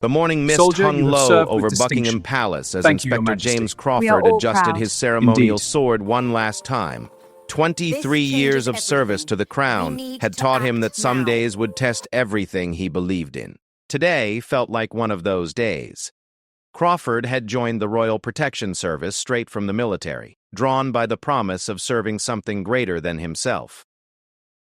The morning mist Soldier, hung you have low served with over Buckingham distinction. Palace as Thank you, Your Inspector Majesty. James We Crawford are all adjusted proud. his ceremonial Indeed. sword one last time. 23 This years changes of service everything. to the We crown need had to taught him act that some now. days would test everything he believed in. Today felt like one of those days. Crawford had joined the Royal Protection Service straight from the military, drawn by the promise of serving something greater than himself.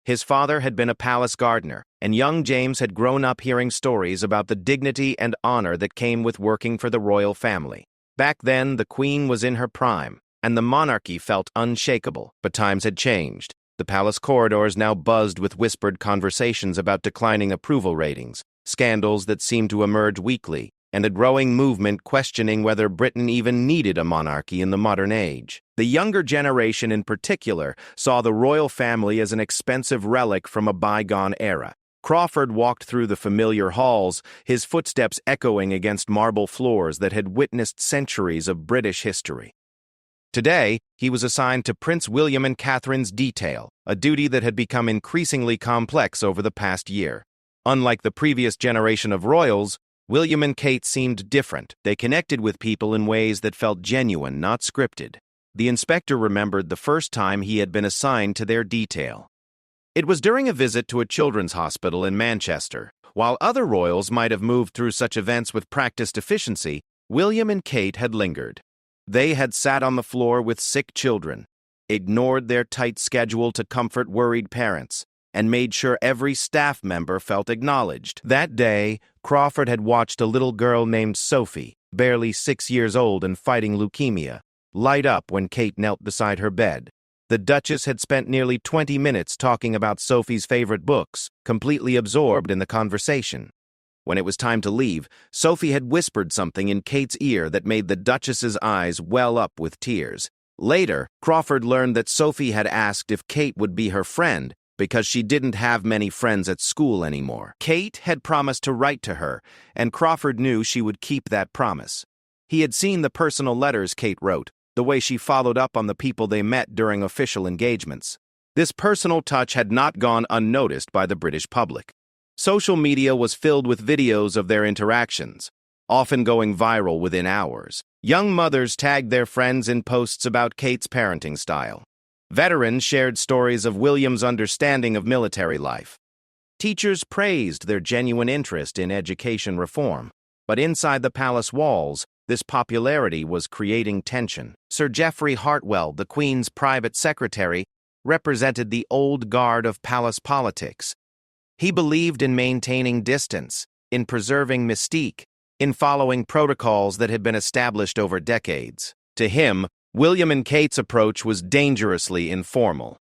His father had been a palace gardener, and young James had grown up hearing stories about the dignity and honor that came with working for the royal family. Back then, the Queen was in her prime, and the monarchy felt unshakable, but times had changed. The palace corridors now buzzed with whispered conversations about declining approval ratings, scandals that seemed to emerge weekly, and a growing movement questioning whether Britain even needed a monarchy in the modern age. The younger generation in particular saw the royal family as an expensive relic from a bygone era. Crawford walked through the familiar halls, his footsteps echoing against marble floors that had witnessed centuries of British history. Today, he was assigned to Prince William and Catherine's detail, a duty that had become increasingly complex over the past year. Unlike the previous generation of royals, William and Kate seemed different. They connected with people in ways that felt genuine, not scripted. The inspector remembered the first time he had been assigned to their detail. It was during a visit to a children's hospital in Manchester. While other royals might have moved through such events with practiced efficiency, William and Kate had lingered. They had sat on the floor with sick children, ignored their tight schedule to comfort worried parents, and made sure every staff member felt acknowledged. That day, Crawford had watched a little girl named Sophie, barely 6 years old and fighting leukemia, light up when Kate knelt beside her bed. The Duchess had spent nearly 20 minutes talking about Sophie's favorite books, completely absorbed in the conversation. When it was time to leave, Sophie had whispered something in Kate's ear that made the Duchess's eyes well up with tears. Later, Crawford learned that Sophie had asked if Kate would be her friend because she didn't have many friends at school anymore. Kate had promised to write to her, and Crawford knew she would keep that promise. He had seen the personal letters Kate wrote, the way she followed up on the people they met during official engagements. This personal touch had not gone unnoticed by the British public. Social media was filled with videos of their interactions, often going viral within hours. Young mothers tagged their friends in posts about Kate's parenting style. Veterans shared stories of William's understanding of military life. Teachers praised their genuine interest in education reform. But inside the palace walls, this popularity was creating tension. Sir Geoffrey Hartwell, the Queen's private secretary, represented the old guard of palace politics. He believed in maintaining distance, in preserving mystique, in following protocols that had been established over decades. To him, William and Kate's approach was dangerously informal.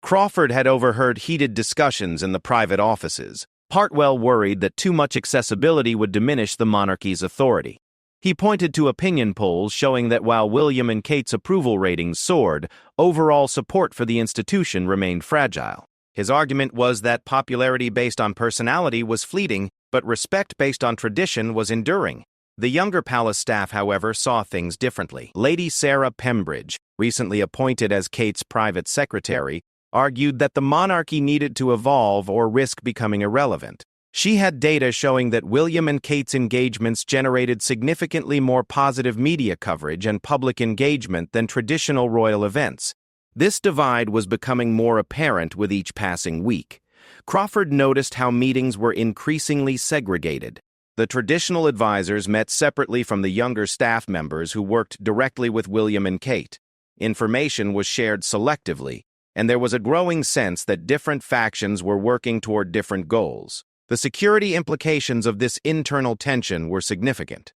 Crawford had overheard heated discussions in the private offices. Hartwell worried that too much accessibility would diminish the monarchy's authority. He pointed to opinion polls showing that while William and Kate's approval ratings soared, overall support for the institution remained fragile. His argument was that popularity based on personality was fleeting, but respect based on tradition was enduring. The younger palace staff, however, saw things differently. Lady Sarah Pembridge, recently appointed as Kate's private secretary, argued that the monarchy needed to evolve or risk becoming irrelevant. She had data showing that William and Kate's engagements generated significantly more positive media coverage and public engagement than traditional royal events. This divide was becoming more apparent with each passing week. Crawford noticed how meetings were increasingly segregated. The traditional advisors met separately from the younger staff members who worked directly with William and Kate. Information was shared selectively, and there was a growing sense that different factions were working toward different goals. The security implications of this internal tension were significant.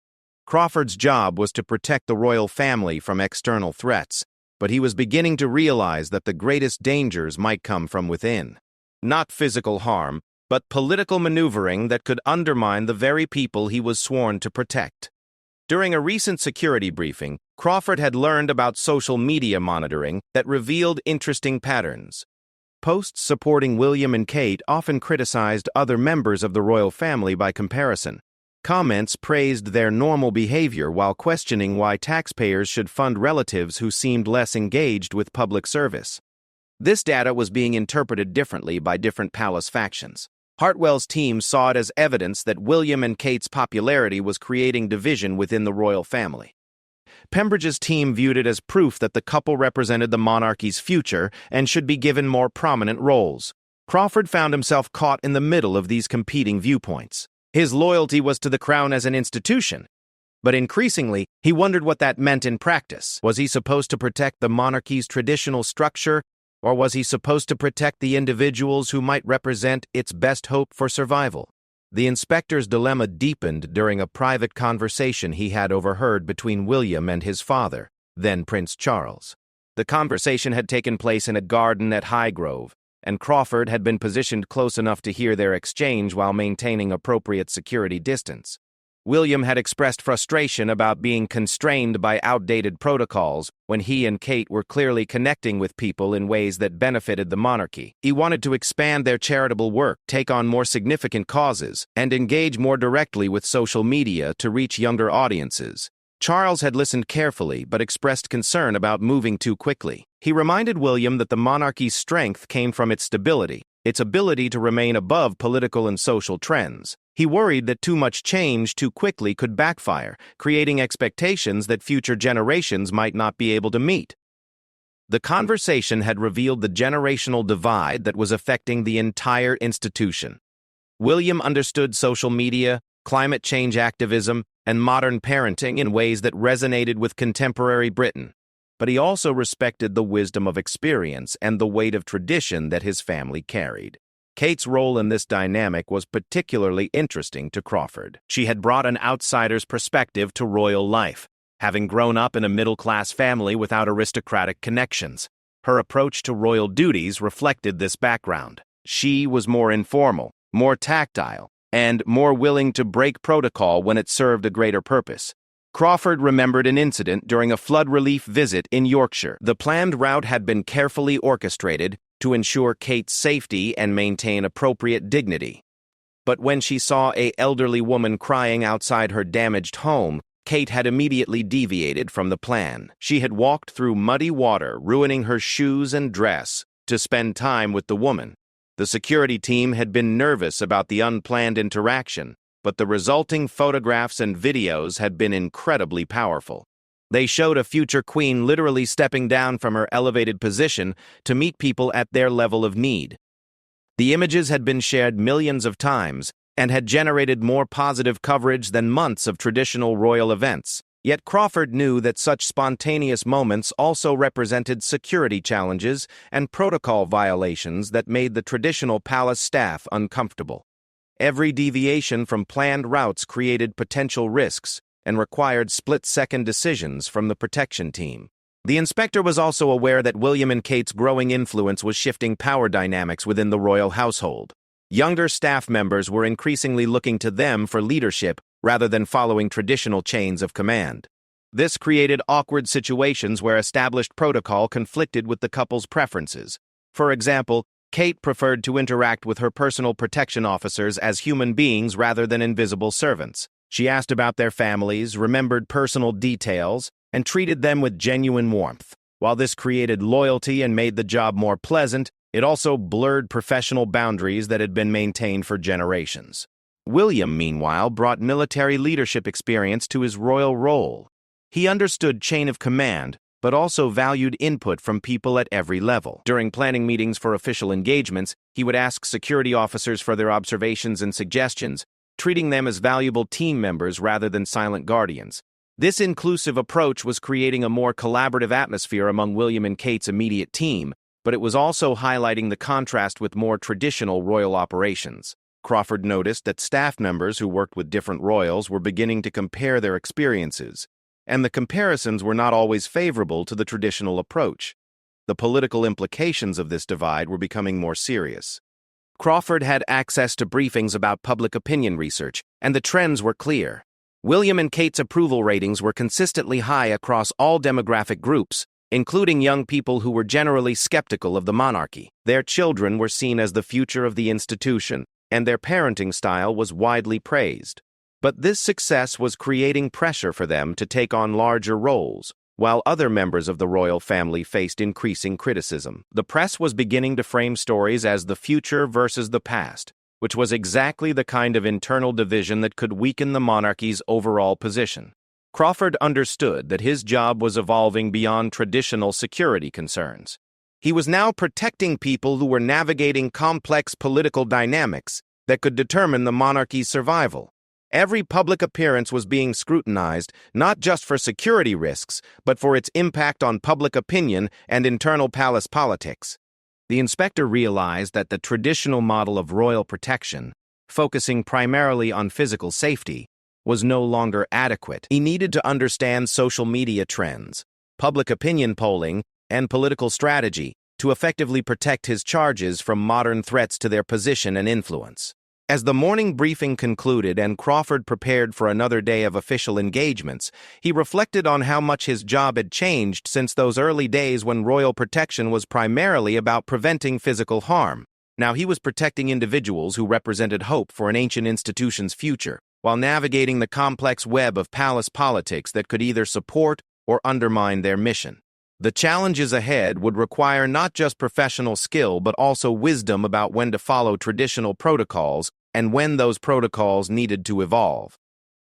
Crawford's job was to protect the royal family from external threats, but he was beginning to realize that the greatest dangers might come from within. Not physical harm, but political maneuvering that could undermine the very people he was sworn to protect. During a recent security briefing, Crawford had learned about social media monitoring that revealed interesting patterns. Posts supporting William and Kate often criticized other members of the royal family by comparison. Comments praised their normal behavior while questioning why taxpayers should fund relatives who seemed less engaged with public service. This data was being interpreted differently by different palace factions. Hartwell's team saw it as evidence that William and Kate's popularity was creating division within the royal family. Pembridge's team viewed it as proof that the couple represented the monarchy's future and should be given more prominent roles. Crawford found himself caught in the middle of these competing viewpoints. His loyalty was to the crown as an institution, but increasingly, he wondered what that meant in practice. Was he supposed to protect the monarchy's traditional structure, or was he supposed to protect the individuals who might represent its best hope for survival? The inspector's dilemma deepened during a private conversation he had overheard between William and his father, then Prince Charles. The conversation had taken place in a garden at Highgrove, and Crawford had been positioned close enough to hear their exchange while maintaining appropriate security distance. William had expressed frustration about being constrained by outdated protocols when he and Kate were clearly connecting with people in ways that benefited the monarchy. He wanted to expand their charitable work, take on more significant causes, and engage more directly with social media to reach younger audiences. Charles had listened carefully but expressed concern about moving too quickly. He reminded William that the monarchy's strength came from its stability, its ability to remain above political and social trends. He worried that too much change too quickly could backfire, creating expectations that future generations might not be able to meet. The conversation had revealed the generational divide that was affecting the entire institution. William understood social media, climate change activism, and modern parenting in ways that resonated with contemporary Britain, but he also respected the wisdom of experience and the weight of tradition that his family carried. Kate's role in this dynamic was particularly interesting to Crawford. She had brought an outsider's perspective to royal life, having grown up in a middle-class family without aristocratic connections. Her approach to royal duties reflected this background. She was more informal, more tactile, and more willing to break protocol when it served a greater purpose. Crawford remembered an incident during a flood relief visit in Yorkshire. The planned route had been carefully orchestrated to ensure Kate's safety and maintain appropriate dignity. But when she saw an elderly woman crying outside her damaged home, Kate had immediately deviated from the plan. She had walked through muddy water, ruining her shoes and dress, to spend time with the woman. The security team had been nervous about the unplanned interaction, but the resulting photographs and videos had been incredibly powerful. They showed a future queen literally stepping down from her elevated position to meet people at their level of need. The images had been shared millions of times and had generated more positive coverage than months of traditional royal events. Yet Crawford knew that such spontaneous moments also represented security challenges and protocol violations that made the traditional palace staff uncomfortable. Every deviation from planned routes created potential risks and required split-second decisions from the protection team. The inspector was also aware that William and Kate's growing influence was shifting power dynamics within the royal household. Younger staff members were increasingly looking to them for leadership rather than following traditional chains of command. This created awkward situations where established protocol conflicted with the couple's preferences. For example, Kate preferred to interact with her personal protection officers as human beings rather than invisible servants. She asked about their families, remembered personal details, and treated them with genuine warmth. While this created loyalty and made the job more pleasant, it also blurred professional boundaries that had been maintained for generations. William, meanwhile, brought military leadership experience to his royal role. He understood chain of command, but also valued input from people at every level. During planning meetings for official engagements, he would ask security officers for their observations and suggestions, treating them as valuable team members rather than silent guardians. This inclusive approach was creating a more collaborative atmosphere among William and Kate's immediate team, but it was also highlighting the contrast with more traditional royal operations. Crawford noticed that staff members who worked with different royals were beginning to compare their experiences, and the comparisons were not always favorable to the traditional approach. The political implications of this divide were becoming more serious. Crawford had access to briefings about public opinion research, and the trends were clear. William and Kate's approval ratings were consistently high across all demographic groups, including young people who were generally skeptical of the monarchy. Their children were seen as the future of the institution, and their parenting style was widely praised. But this success was creating pressure for them to take on larger roles, while other members of the royal family faced increasing criticism. The press was beginning to frame stories as the future versus the past, which was exactly the kind of internal division that could weaken the monarchy's overall position. Crawford understood that his job was evolving beyond traditional security concerns. He was now protecting people who were navigating complex political dynamics that could determine the monarchy's survival. Every public appearance was being scrutinized, not just for security risks, but for its impact on public opinion and internal palace politics. The inspector realized that the traditional model of royal protection, focusing primarily on physical safety, was no longer adequate. He needed to understand social media trends, public opinion polling, and political strategy to effectively protect his charges from modern threats to their position and influence. As the morning briefing concluded and Crawford prepared for another day of official engagements, he reflected on how much his job had changed since those early days when royal protection was primarily about preventing physical harm. Now he was protecting individuals who represented hope for an ancient institution's future, while navigating the complex web of palace politics that could either support or undermine their mission. The challenges ahead would require not just professional skill but also wisdom about when to follow traditional protocols and when those protocols needed to evolve.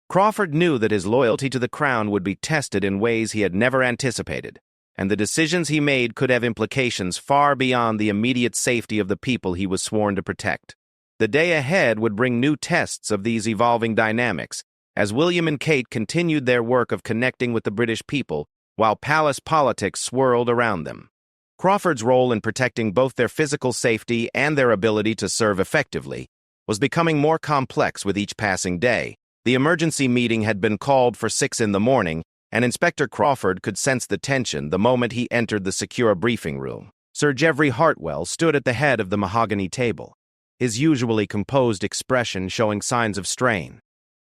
Crawford knew that his loyalty to the crown would be tested in ways he had never anticipated, and the decisions he made could have implications far beyond the immediate safety of the people he was sworn to protect. The day ahead would bring new tests of these evolving dynamics, as William and Kate continued their work of connecting with the British people while palace politics swirled around them. Crawford's role in protecting both their physical safety and their ability to serve effectively was becoming more complex with each passing day. The emergency meeting had been called for 6 a.m, and Inspector Crawford could sense the tension the moment he entered the secure briefing room. Sir Geoffrey Hartwell stood at the head of the mahogany table, his usually composed expression showing signs of strain.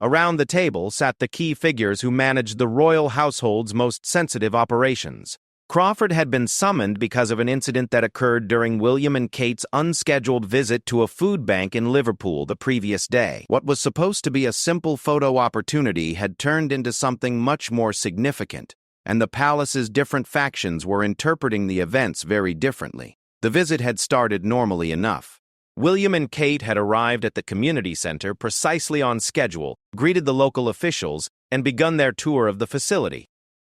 Around the table sat the key figures who managed the royal household's most sensitive operations. Crawford had been summoned because of an incident that occurred during William and Kate's unscheduled visit to a food bank in Liverpool the previous day. What was supposed to be a simple photo opportunity had turned into something much more significant, and the palace's different factions were interpreting the events very differently. The visit had started normally enough. William and Kate had arrived at the community center precisely on schedule, greeted the local officials, and begun their tour of the facility.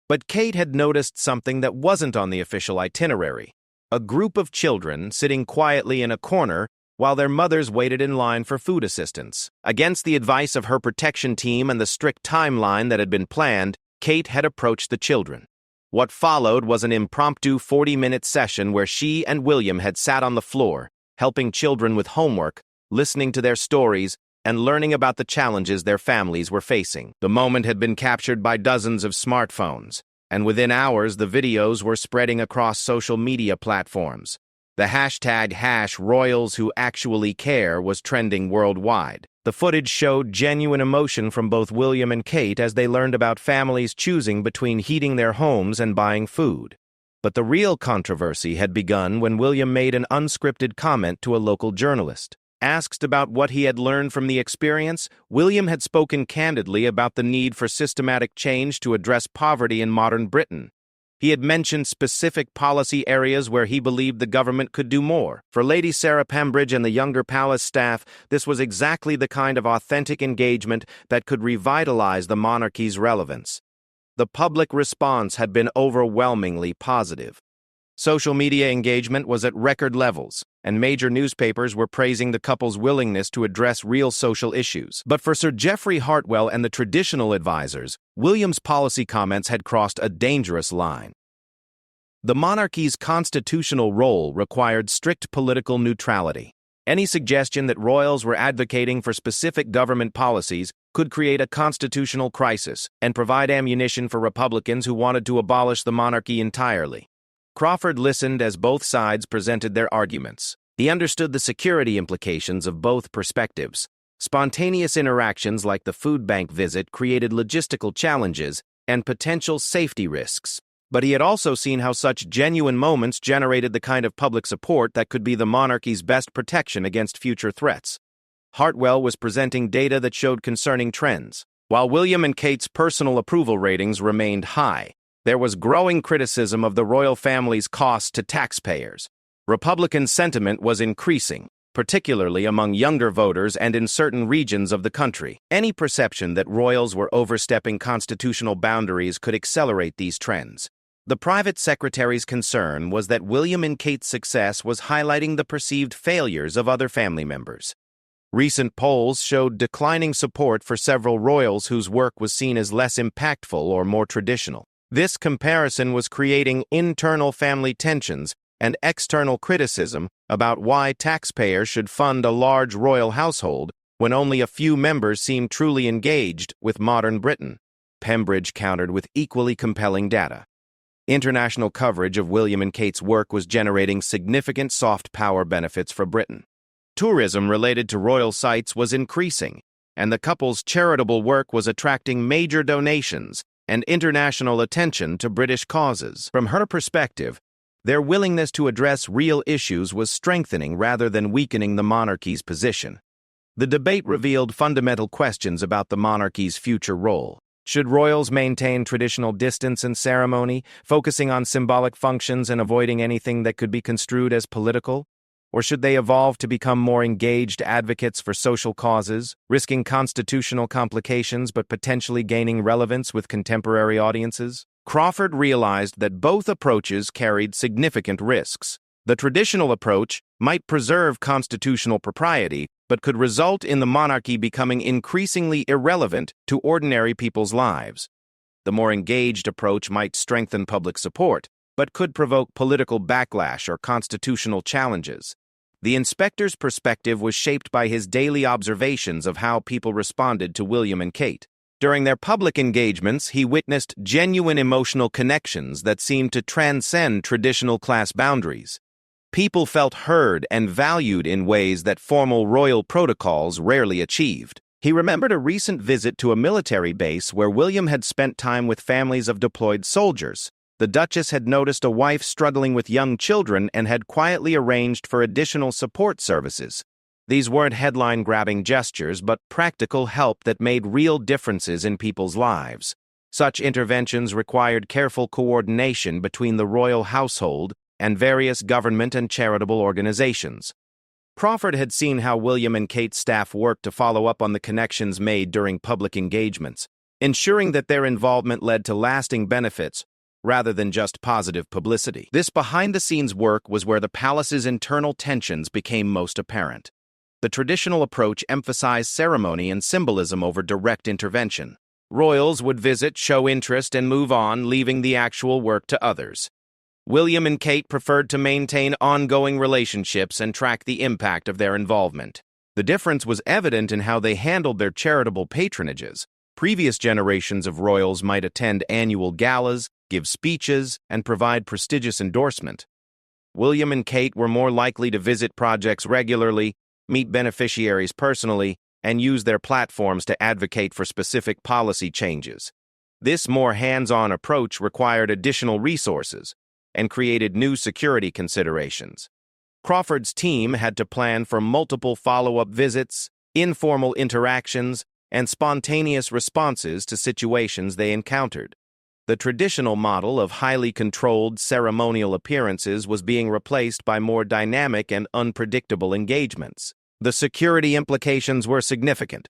But Kate had noticed something that wasn't on the official itinerary: a group of children sitting quietly in a corner while their mothers waited in line for food assistance. Against the advice of her protection team and the strict timeline that had been planned, Kate had approached the children. What followed was an impromptu 40-minute session where she and William had sat on the floor, helping children with homework, listening to their stories, and learning about the challenges their families were facing. The moment had been captured by dozens of smartphones, and within hours the videos were spreading across social media platforms. The hashtag #RoyalsWhoActuallyCare was trending worldwide. The footage showed genuine emotion from both William and Kate as they learned about families choosing between heating their homes and buying food. But the real controversy had begun when William made an unscripted comment to a local journalist. Asked about what he had learned from the experience, William had spoken candidly about the need for systematic change to address poverty in modern Britain. He had mentioned specific policy areas where he believed the government could do more. For Lady Sarah Pembridge and the younger palace staff, this was exactly the kind of authentic engagement that could revitalize the monarchy's relevance. The public response had been overwhelmingly positive. Social media engagement was at record levels, and major newspapers were praising the couple's willingness to address real social issues. But for Sir Geoffrey Hartwell and the traditional advisors, William's policy comments had crossed a dangerous line. The monarchy's constitutional role required strict political neutrality. Any suggestion that royals were advocating for specific government policies could create a constitutional crisis and provide ammunition for Republicans who wanted to abolish the monarchy entirely. Crawford listened as both sides presented their arguments. He understood the security implications of both perspectives. Spontaneous interactions like the food bank visit created logistical challenges and potential safety risks. But he had also seen how such genuine moments generated the kind of public support that could be the monarchy's best protection against future threats. Hartwell was presenting data that showed concerning trends. While William and Kate's personal approval ratings remained high, there was growing criticism of the royal family's costs to taxpayers. Republican sentiment was increasing, particularly among younger voters and in certain regions of the country. Any perception that royals were overstepping constitutional boundaries could accelerate these trends. The private secretary's concern was that William and Kate's success was highlighting the perceived failures of other family members. Recent polls showed declining support for several royals whose work was seen as less impactful or more traditional. This comparison was creating internal family tensions and external criticism about why taxpayers should fund a large royal household when only a few members seem truly engaged with modern Britain. Pembridge countered with equally compelling data. International coverage of William and Kate's work was generating significant soft power benefits for Britain. Tourism related to royal sites was increasing, and the couple's charitable work was attracting major donations and international attention to British causes. From her perspective, their willingness to address real issues was strengthening rather than weakening the monarchy's position. The debate revealed fundamental questions about the monarchy's future role. Should royals maintain traditional distance and ceremony, focusing on symbolic functions and avoiding anything that could be construed as political? Or should they evolve to become more engaged advocates for social causes, risking constitutional complications but potentially gaining relevance with contemporary audiences? Crawford realized that both approaches carried significant risks. The traditional approach might preserve constitutional propriety, but could result in the monarchy becoming increasingly irrelevant to ordinary people's lives. The more engaged approach might strengthen public support, but could provoke political backlash or constitutional challenges. The inspector's perspective was shaped by his daily observations of how people responded to William and Kate. During their public engagements, he witnessed genuine emotional connections that seemed to transcend traditional class boundaries. People felt heard and valued in ways that formal royal protocols rarely achieved. He remembered a recent visit to a military base where William had spent time with families of deployed soldiers. The Duchess had noticed a wife struggling with young children and had quietly arranged for additional support services. These weren't headline-grabbing gestures, but practical help that made real differences in people's lives. Such interventions required careful coordination between the royal household and various government and charitable organizations. Crawford had seen how William and Kate's staff worked to follow up on the connections made during public engagements, ensuring that their involvement led to lasting benefits rather than just positive publicity. This behind-the-scenes work was where the palace's internal tensions became most apparent. The traditional approach emphasized ceremony and symbolism over direct intervention. Royals would visit, show interest, and move on, leaving the actual work to others. William and Kate preferred to maintain ongoing relationships and track the impact of their involvement. The difference was evident in how they handled their charitable patronages. Previous generations of royals might attend annual galas, give speeches, and provide prestigious endorsement. William and Kate were more likely to visit projects regularly, meet beneficiaries personally, and use their platforms to advocate for specific policy changes. This more hands-on approach required additional resources and created new security considerations. Crawford's team had to plan for multiple follow-up visits, informal interactions, and spontaneous responses to situations they encountered. The traditional model of highly controlled ceremonial appearances was being replaced by more dynamic and unpredictable engagements. The security implications were significant.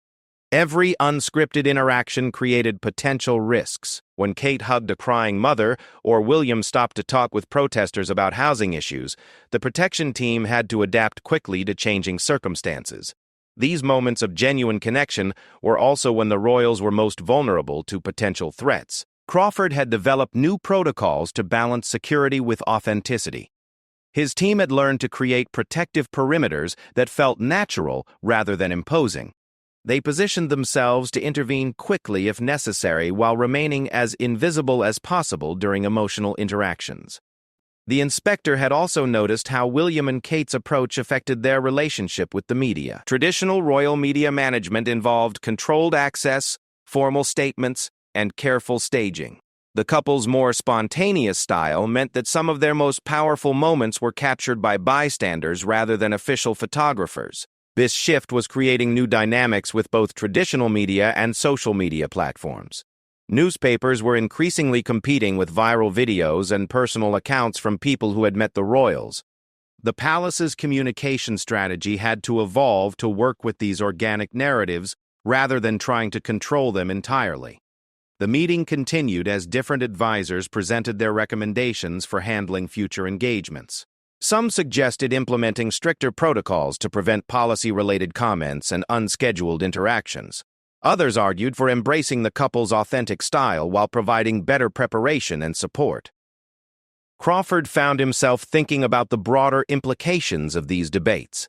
Every unscripted interaction created potential risks. When Kate hugged a crying mother or William stopped to talk with protesters about housing issues, the protection team had to adapt quickly to changing circumstances. These moments of genuine connection were also when the royals were most vulnerable to potential threats. Crawford had developed new protocols to balance security with authenticity. His team had learned to create protective perimeters that felt natural rather than imposing. They positioned themselves to intervene quickly if necessary while remaining as invisible as possible during emotional interactions. The inspector had also noticed how William and Kate's approach affected their relationship with the media. Traditional royal media management involved controlled access, formal statements, and careful staging. The couple's more spontaneous style meant that some of their most powerful moments were captured by bystanders rather than official photographers. This shift was creating new dynamics with both traditional media and social media platforms. Newspapers were increasingly competing with viral videos and personal accounts from people who had met the royals. The palace's communication strategy had to evolve to work with these organic narratives rather than trying to control them entirely. The meeting continued as different advisors presented their recommendations for handling future engagements. Some suggested implementing stricter protocols to prevent policy-related comments and unscheduled interactions. Others argued for embracing the couple's authentic style while providing better preparation and support. Crawford found himself thinking about the broader implications of these debates.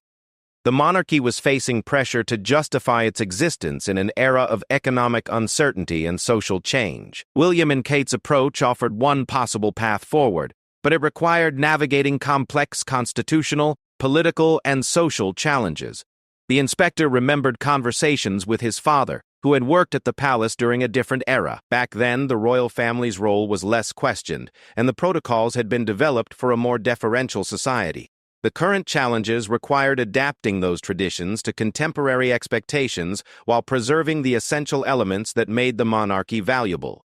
The monarchy was facing pressure to justify its existence in an era of economic uncertainty and social change. William and Kate's approach offered one possible path forward, but it required navigating complex constitutional, political, and social challenges. The inspector remembered conversations with his father, who had worked at the palace during a different era. Back then, the royal family's role was less questioned, and the protocols had been developed for a more deferential society. The current challenges required adapting those traditions to contemporary expectations while preserving the essential elements that made the monarchy valuable.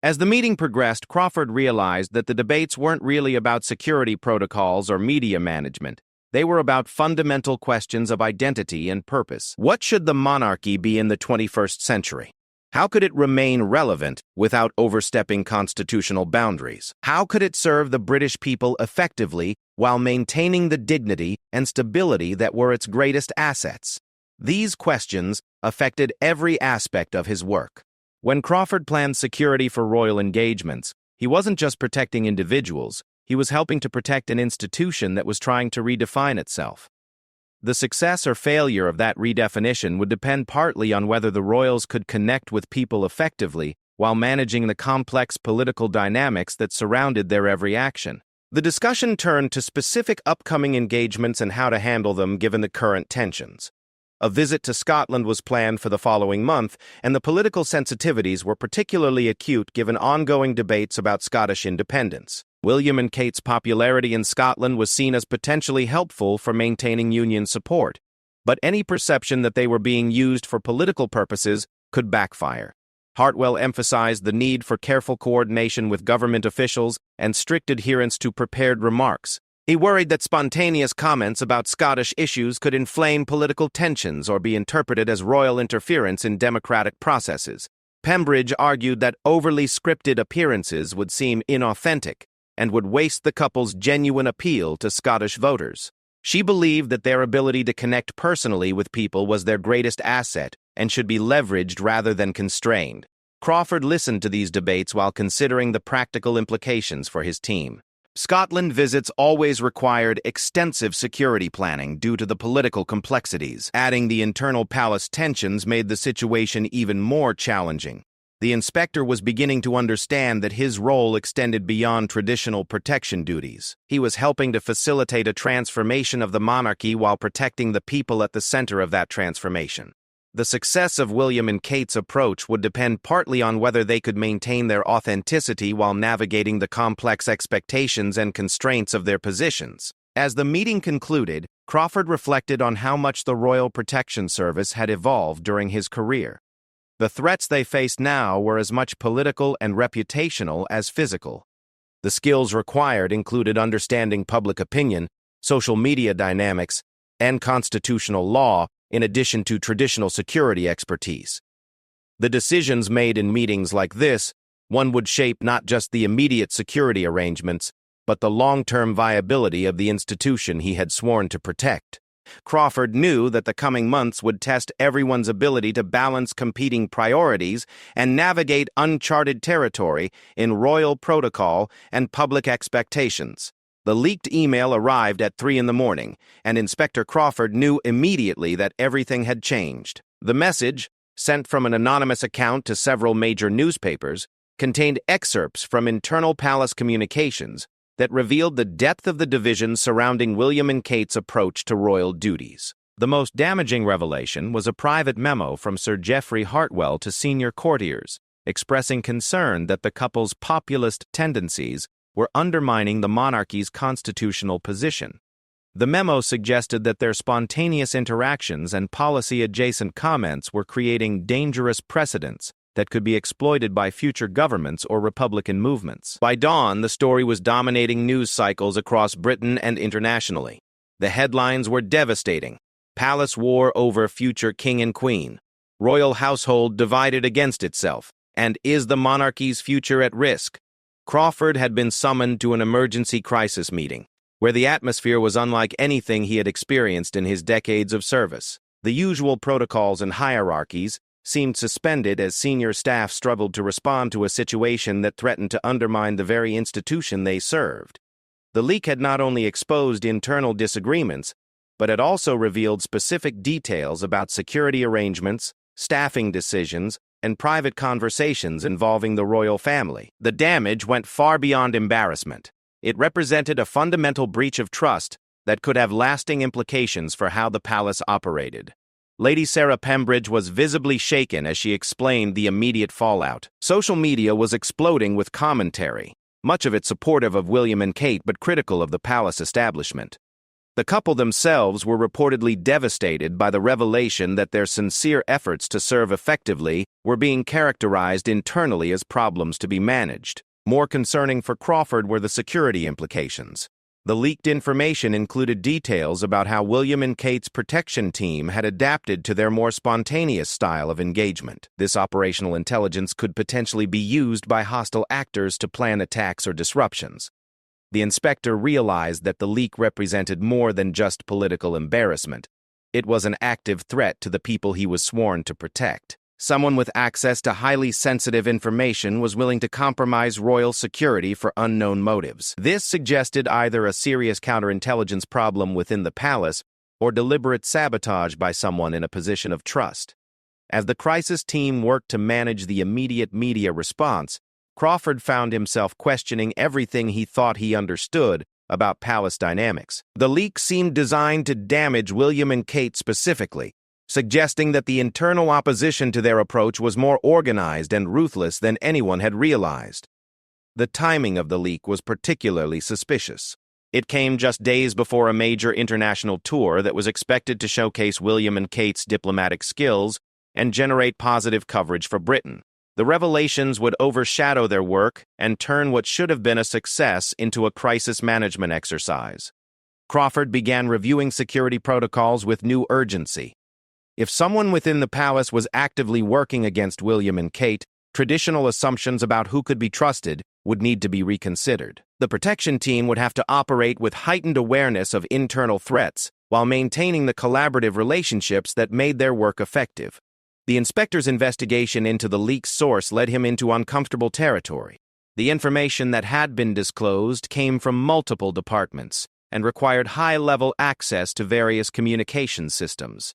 As the meeting progressed, Crawford realized that the debates weren't really about security protocols or media management. They were about fundamental questions of identity and purpose. What should the monarchy be in the 21st century? How could it remain relevant without overstepping constitutional boundaries? How could it serve the British people effectively while maintaining the dignity and stability that were its greatest assets? These questions affected every aspect of his work. When Crawford planned security for royal engagements, he wasn't just protecting individuals, he was helping to protect an institution that was trying to redefine itself. The success or failure of that redefinition would depend partly on whether the royals could connect with people effectively while managing the complex political dynamics that surrounded their every action. The discussion turned to specific upcoming engagements and how to handle them given the current tensions. A visit to Scotland was planned for the following month, and the political sensitivities were particularly acute given ongoing debates about Scottish independence. William and Kate's popularity in Scotland was seen as potentially helpful for maintaining Union support, but any perception that they were being used for political purposes could backfire. Hartwell emphasized the need for careful coordination with government officials and strict adherence to prepared remarks. He worried that spontaneous comments about Scottish issues could inflame political tensions or be interpreted as royal interference in democratic processes. Pembridge argued that overly scripted appearances would seem inauthentic and would waste the couple's genuine appeal to Scottish voters. She believed that their ability to connect personally with people was their greatest asset and should be leveraged rather than constrained. Crawford listened to these debates while considering the practical implications for his team. Scotland visits always required extensive security planning due to the political complexities. Adding the internal palace tensions made the situation even more challenging. The inspector was beginning to understand that his role extended beyond traditional protection duties. He was helping to facilitate a transformation of the monarchy while protecting the people at the center of that transformation. The success of William and Kate's approach would depend partly on whether they could maintain their authenticity while navigating the complex expectations and constraints of their positions. As the meeting concluded, Crawford reflected on how much the Royal Protection Service had evolved during his career. The threats they faced now were as much political and reputational as physical. The skills required included understanding public opinion, social media dynamics, and constitutional law, in addition to traditional security expertise. The decisions made in meetings like this, one would shape not just the immediate security arrangements, but the long-term viability of the institution he had sworn to protect. Crawford knew that the coming months would test everyone's ability to balance competing priorities and navigate uncharted territory in royal protocol and public expectations. The leaked email arrived at 3 a.m, and Inspector Crawford knew immediately that everything had changed. The message, sent from an anonymous account to several major newspapers, contained excerpts from internal palace communications that revealed the depth of the division surrounding William and Kate's approach to royal duties. The most damaging revelation was a private memo from Sir Geoffrey Hartwell to senior courtiers, expressing concern that the couple's populist tendencies were undermining the monarchy's constitutional position. The memo suggested that their spontaneous interactions and policy-adjacent comments were creating dangerous precedents that could be exploited by future governments or Republican movements. By dawn, the story was dominating news cycles across Britain and internationally. The headlines were devastating. Palace war over future king and queen. Royal household divided against itself. And is the monarchy's future at risk? Crawford had been summoned to an emergency crisis meeting, where the atmosphere was unlike anything he had experienced in his decades of service. The usual protocols and hierarchies seemed suspended as senior staff struggled to respond to a situation that threatened to undermine the very institution they served. The leak had not only exposed internal disagreements, but had also revealed specific details about security arrangements, staffing decisions, and private conversations involving the royal family. The damage went far beyond embarrassment. It represented a fundamental breach of trust that could have lasting implications for how the palace operated. Lady Sarah Pembridge was visibly shaken as she explained the immediate fallout. Social media was exploding with commentary, much of it supportive of William and Kate but critical of the palace establishment. The couple themselves were reportedly devastated by the revelation that their sincere efforts to serve effectively were being characterized internally as problems to be managed. More concerning for Crawford were the security implications. The leaked information included details about how William and Kate's protection team had adapted to their more spontaneous style of engagement. This operational intelligence could potentially be used by hostile actors to plan attacks or disruptions. The inspector realized that the leak represented more than just political embarrassment. It was an active threat to the people he was sworn to protect. Someone with access to highly sensitive information was willing to compromise royal security for unknown motives. This suggested either a serious counterintelligence problem within the palace or deliberate sabotage by someone in a position of trust. As the crisis team worked to manage the immediate media response, Crawford found himself questioning everything he thought he understood about palace dynamics. The leak seemed designed to damage William and Kate specifically, suggesting that the internal opposition to their approach was more organized and ruthless than anyone had realized. The timing of the leak was particularly suspicious. It came just days before a major international tour that was expected to showcase William and Kate's diplomatic skills and generate positive coverage for Britain. The revelations would overshadow their work and turn what should have been a success into a crisis management exercise. Crawford began reviewing security protocols with new urgency. If someone within the palace was actively working against William and Kate, traditional assumptions about who could be trusted would need to be reconsidered. The protection team would have to operate with heightened awareness of internal threats while maintaining the collaborative relationships that made their work effective. The inspector's investigation into the leak's source led him into uncomfortable territory. The information that had been disclosed came from multiple departments and required high-level access to various communication systems.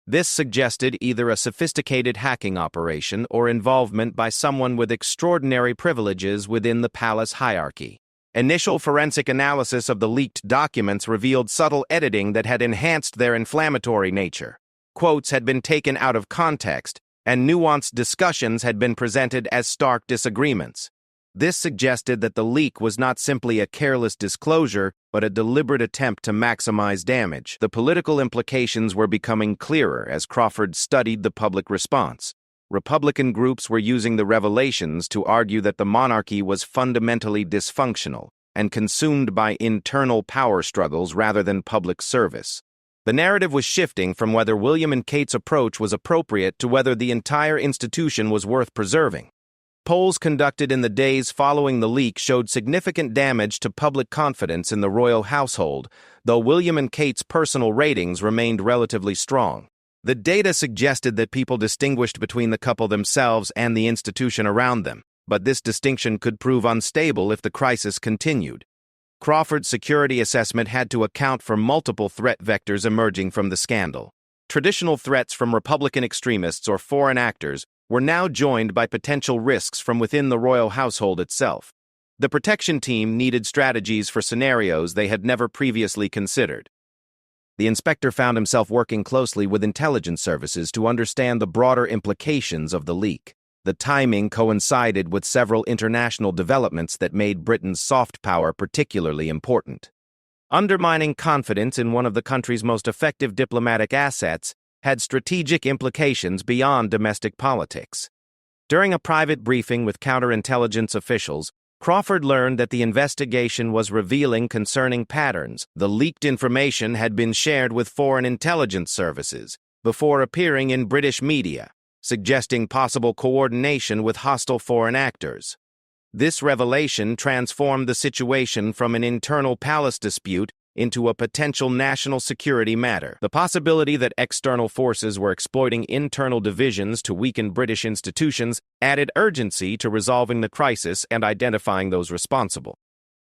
This suggested either a sophisticated hacking operation or involvement by someone with extraordinary privileges within the palace hierarchy. Initial forensic analysis of the leaked documents revealed subtle editing that had enhanced their inflammatory nature. Quotes had been taken out of context, and nuanced discussions had been presented as stark disagreements. This suggested that the leak was not simply a careless disclosure, but a deliberate attempt to maximize damage. The political implications were becoming clearer as Crawford studied the public response. Republican groups were using the revelations to argue that the monarchy was fundamentally dysfunctional and consumed by internal power struggles rather than public service. The narrative was shifting from whether William and Kate's approach was appropriate to whether the entire institution was worth preserving. Polls conducted in the days following the leak showed significant damage to public confidence in the royal household, though William and Kate's personal ratings remained relatively strong. The data suggested that people distinguished between the couple themselves and the institution around them, but this distinction could prove unstable if the crisis continued. Crawford's security assessment had to account for multiple threat vectors emerging from the scandal. Traditional threats from Republican extremists or foreign actors were now joined by potential risks from within the royal household itself. The protection team needed strategies for scenarios they had never previously considered. The inspector found himself working closely with intelligence services to understand the broader implications of the leak. The timing coincided with several international developments that made Britain's soft power particularly important. Undermining confidence in one of the country's most effective diplomatic assets had strategic implications beyond domestic politics. During a private briefing with counterintelligence officials, Crawford learned that the investigation was revealing concerning patterns. The leaked information had been shared with foreign intelligence services before appearing in British media, suggesting possible coordination with hostile foreign actors. This revelation transformed the situation from an internal palace dispute into a potential national security matter. The possibility that external forces were exploiting internal divisions to weaken British institutions added urgency to resolving the crisis and identifying those responsible.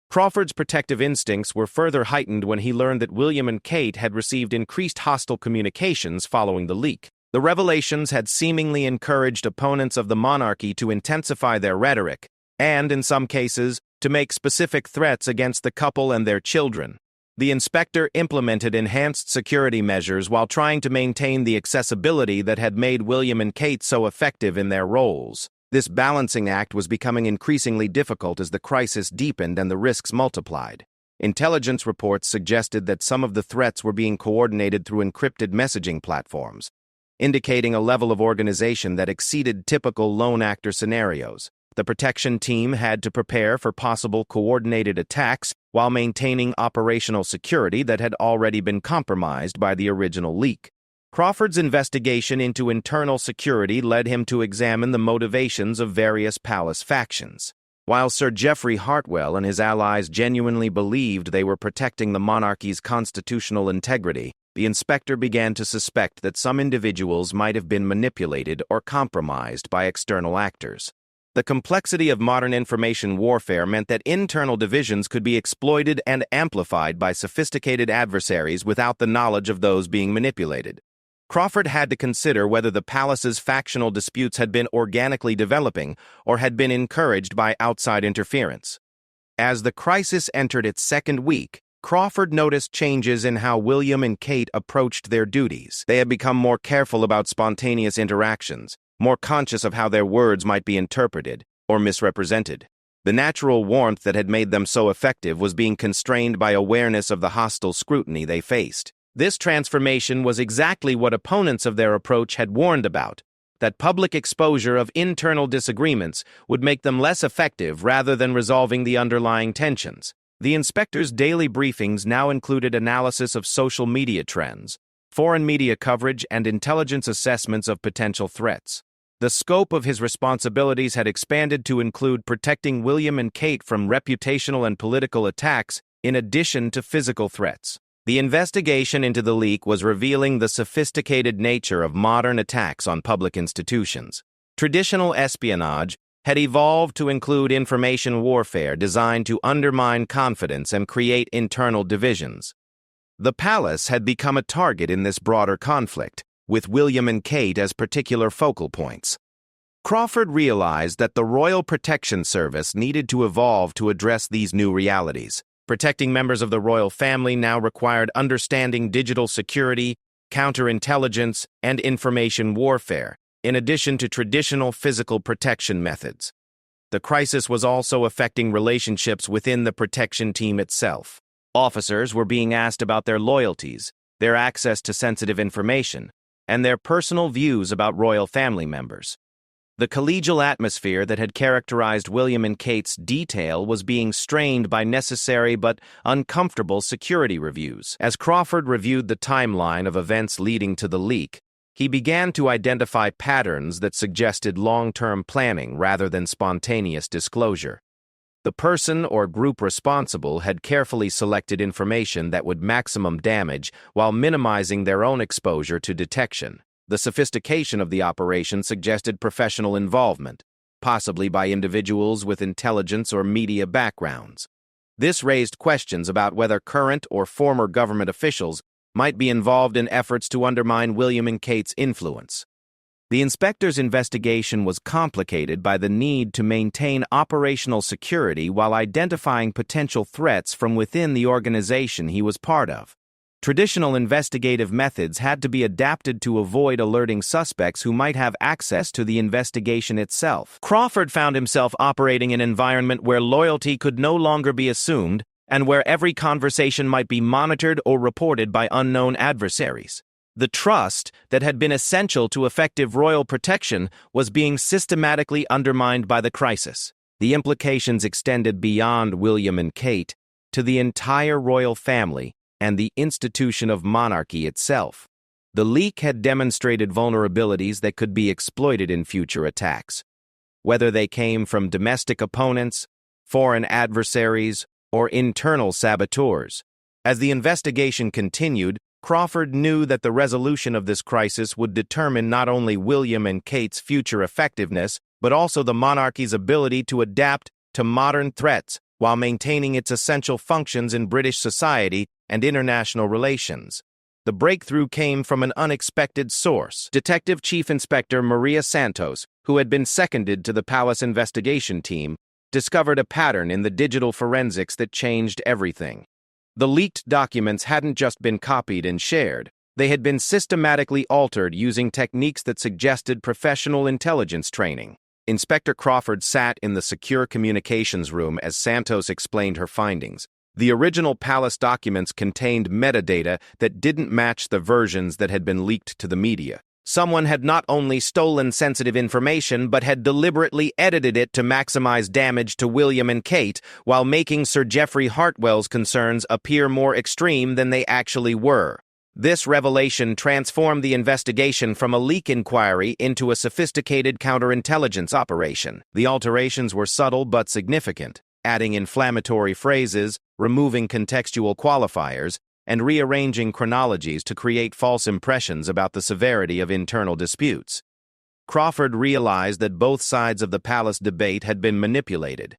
Crawford's protective instincts were further heightened when he learned that William and Kate had received increased hostile communications following the leak. The revelations had seemingly encouraged opponents of the monarchy to intensify their rhetoric and, in some cases, to make specific threats against the couple and their children. The inspector implemented enhanced security measures while trying to maintain the accessibility that had made William and Kate so effective in their roles. This balancing act was becoming increasingly difficult as the crisis deepened and the risks multiplied. Intelligence reports suggested that some of the threats were being coordinated through encrypted messaging platforms, indicating a level of organization that exceeded typical lone actor scenarios. The protection team had to prepare for possible coordinated attacks while maintaining operational security that had already been compromised by the original leak. Crawford's investigation into internal security led him to examine the motivations of various palace factions. While Sir Geoffrey Hartwell and his allies genuinely believed they were protecting the monarchy's constitutional integrity, the inspector began to suspect that some individuals might have been manipulated or compromised by external actors. The complexity of modern information warfare meant that internal divisions could be exploited and amplified by sophisticated adversaries without the knowledge of those being manipulated. Crawford had to consider whether the palace's factional disputes had been organically developing or had been encouraged by outside interference. As the crisis entered its second week, Crawford noticed changes in how William and Kate approached their duties. They had become more careful about spontaneous interactions, more conscious of how their words might be interpreted or misrepresented. The natural warmth that had made them so effective was being constrained by awareness of the hostile scrutiny they faced. This transformation was exactly what opponents of their approach had warned about, that public exposure of internal disagreements would make them less effective rather than resolving the underlying tensions. The inspector's daily briefings now included analysis of social media trends, foreign media coverage, and intelligence assessments of potential threats. The scope of his responsibilities had expanded to include protecting William and Kate from reputational and political attacks in addition to physical threats. The investigation into the leak was revealing the sophisticated nature of modern attacks on public institutions. Traditional espionage had evolved to include information warfare designed to undermine confidence and create internal divisions. The palace had become a target in this broader conflict, with William and Kate as particular focal points. Crawford realized that the Royal Protection Service needed to evolve to address these new realities. Protecting members of the royal family now required understanding digital security, counterintelligence, and information warfare, in addition to traditional physical protection methods. The crisis was also affecting relationships within the protection team itself. Officers were being asked about their loyalties, their access to sensitive information, and their personal views about royal family members. The collegial atmosphere that had characterized William and Kate's detail was being strained by necessary but uncomfortable security reviews. As Crawford reviewed the timeline of events leading to the leak, he began to identify patterns that suggested long-term planning rather than spontaneous disclosure. The person or group responsible had carefully selected information that would maximum damage while minimizing their own exposure to detection. The sophistication of the operation suggested professional involvement, possibly by individuals with intelligence or media backgrounds. This raised questions about whether current or former government officials might be involved in efforts to undermine William and Kate's influence. The inspector's investigation was complicated by the need to maintain operational security while identifying potential threats from within the organization he was part of. Traditional investigative methods had to be adapted to avoid alerting suspects who might have access to the investigation itself. Crawford found himself operating in an environment where loyalty could no longer be assumed and where every conversation might be monitored or reported by unknown adversaries. The trust that had been essential to effective royal protection was being systematically undermined by the crisis. The implications extended beyond William and Kate to the entire royal family and the institution of monarchy itself. The leak had demonstrated vulnerabilities that could be exploited in future attacks, whether they came from domestic opponents, foreign adversaries, or internal saboteurs. As the investigation continued, Crawford knew that the resolution of this crisis would determine not only William and Kate's future effectiveness, but also the monarchy's ability to adapt to modern threats while maintaining its essential functions in British society and international relations. The breakthrough came from an unexpected source. Detective Chief Inspector Maria Santos, who had been seconded to the palace investigation team, discovered a pattern in the digital forensics that changed everything. The leaked documents hadn't just been copied and shared. They had been systematically altered using techniques that suggested professional intelligence training. Inspector Crawford sat in the secure communications room as Santos explained her findings. The original palace documents contained metadata that didn't match the versions that had been leaked to the media. Someone had not only stolen sensitive information, but had deliberately edited it to maximize damage to William and Kate, while making Sir Geoffrey Hartwell's concerns appear more extreme than they actually were. This revelation transformed the investigation from a leak inquiry into a sophisticated counterintelligence operation. The alterations were subtle but significant, adding inflammatory phrases, removing contextual qualifiers, and rearranging chronologies to create false impressions about the severity of internal disputes. Crawford realized that both sides of the palace debate had been manipulated.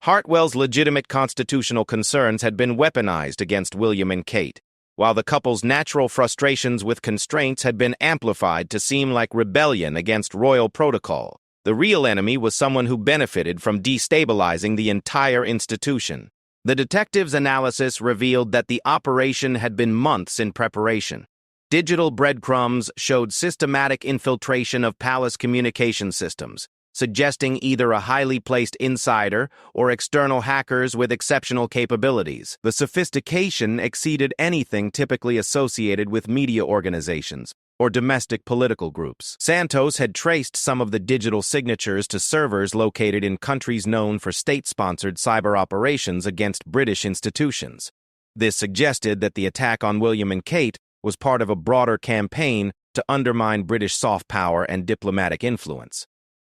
Hartwell's legitimate constitutional concerns had been weaponized against William and Kate, while the couple's natural frustrations with constraints had been amplified to seem like rebellion against royal protocol. The real enemy was someone who benefited from destabilizing the entire institution. The detective's analysis revealed that the operation had been months in preparation. Digital breadcrumbs showed systematic infiltration of palace communication systems, suggesting either a highly placed insider or external hackers with exceptional capabilities. The sophistication exceeded anything typically associated with media organizations or domestic political groups. Santos had traced some of the digital signatures to servers located in countries known for state-sponsored cyber operations against British institutions. This suggested that the attack on William and Kate was part of a broader campaign to undermine British soft power and diplomatic influence.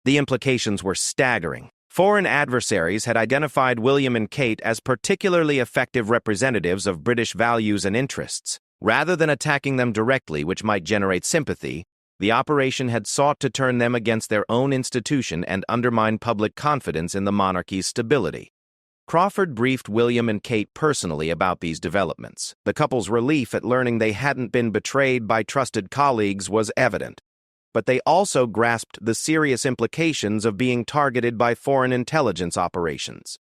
The implications were staggering. Foreign adversaries had identified William and Kate as particularly effective representatives of British values and interests. Rather than attacking them directly, which might generate sympathy, the operation had sought to turn them against their own institution and undermine public confidence in the monarchy's stability. Crawford briefed William and Kate personally about these developments. The couple's relief at learning they hadn't been betrayed by trusted colleagues was evident, but they also grasped the serious implications of being targeted by foreign intelligence operations.